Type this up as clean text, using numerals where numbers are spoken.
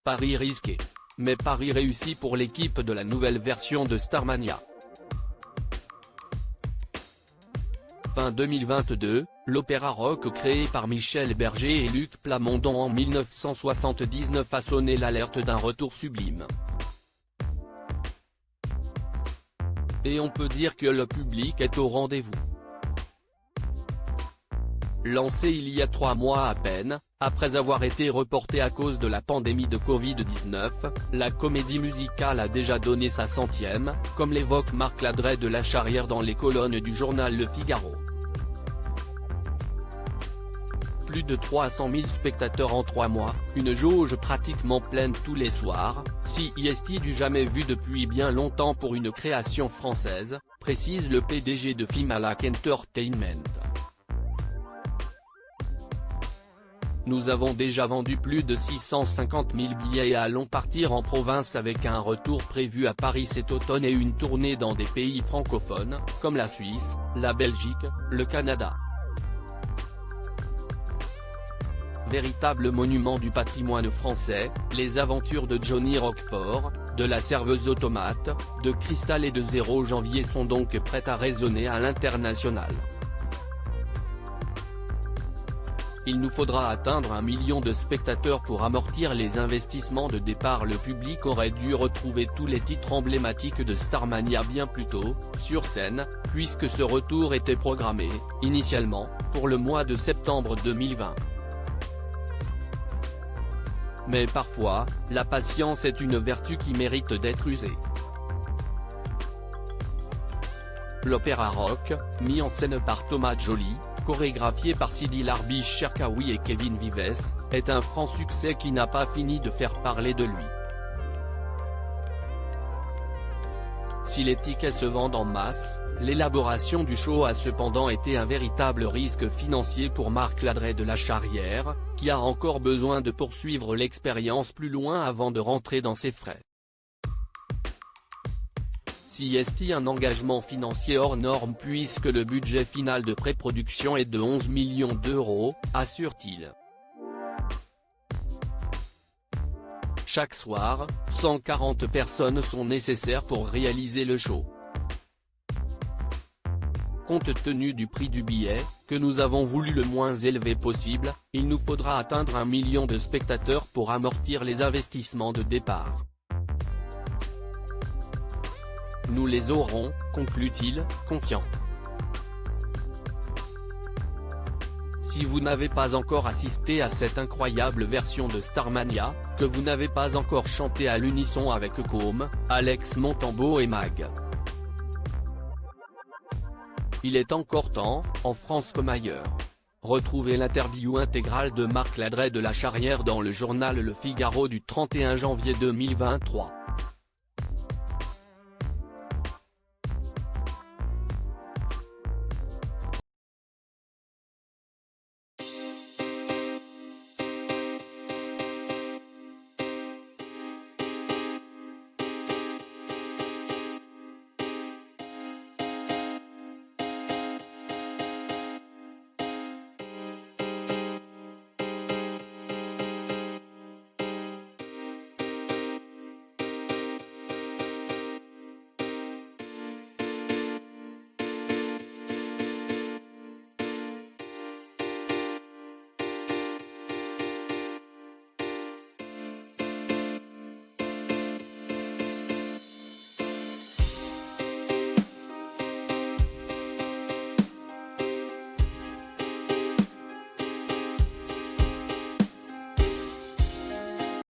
Pari risqué. Mais pari réussi pour l'équipe de la nouvelle version de Starmania. Fin 2022, l'opéra rock créé par Michel Berger et Luc Plamondon en 1979 a sonné l'alerte d'un retour sublime. Et on peut dire que le public est au rendez-vous. Lancé il y a 3 mois à peine, après avoir été reporté à cause de la pandémie de Covid-19, la comédie musicale a déjà donné sa 100e, comme l'évoque Marc Ladret de La Charrière dans les colonnes du journal Le Figaro. Plus de 300 000 spectateurs en 3 mois, une jauge pratiquement pleine tous les soirs, CIST du jamais vu depuis bien longtemps pour une création française, précise le PDG de Fimalac Entertainment. Nous avons déjà vendu plus de 650 000 billets et allons partir en province avec un retour prévu à Paris cet automne et une tournée dans des pays francophones, comme la Suisse, la Belgique, le Canada. Véritable monument du patrimoine français, les aventures de Johnny Roquefort, de la serveuse automate, de Cristal et de 0 janvier sont donc prêtes à résonner à l'international. Il nous faudra atteindre 1 million de spectateurs pour amortir les investissements de départ. Le public aurait dû retrouver tous les titres emblématiques de Starmania bien plus tôt, sur scène, puisque ce retour était programmé, initialement, pour le mois de septembre 2020. Mais parfois, la patience est une vertu qui mérite d'être usée. L'opéra rock, mis en scène par Thomas Joly, chorégraphié par Sidi Larbiche Cherkaoui et Kevin Vives, est un franc succès qui n'a pas fini de faire parler de lui. Si les tickets se vendent en masse, l'élaboration du show a cependant été un véritable risque financier pour Marc Ladret de La Charrière, qui a encore besoin de poursuivre l'expérience plus loin avant de rentrer dans ses frais. CIST un engagement financier hors norme puisque le budget final de pré-production est de 11 millions d'euros, assure-t-il. Chaque soir, 140 personnes sont nécessaires pour réaliser le show. Compte tenu du prix du billet, que nous avons voulu le moins élevé possible, il nous faudra atteindre 1 million de spectateurs pour amortir les investissements de départ. Nous les aurons, conclut-il, confiant. Si vous n'avez pas encore assisté à cette incroyable version de Starmania, que vous n'avez pas encore chanté à l'unisson avec Côme, Alex Montambeau et Mag. Il est encore temps, en France comme ailleurs. Retrouvez l'interview intégrale de Marc Ladret de La Charrière dans le journal Le Figaro du 31 janvier 2023.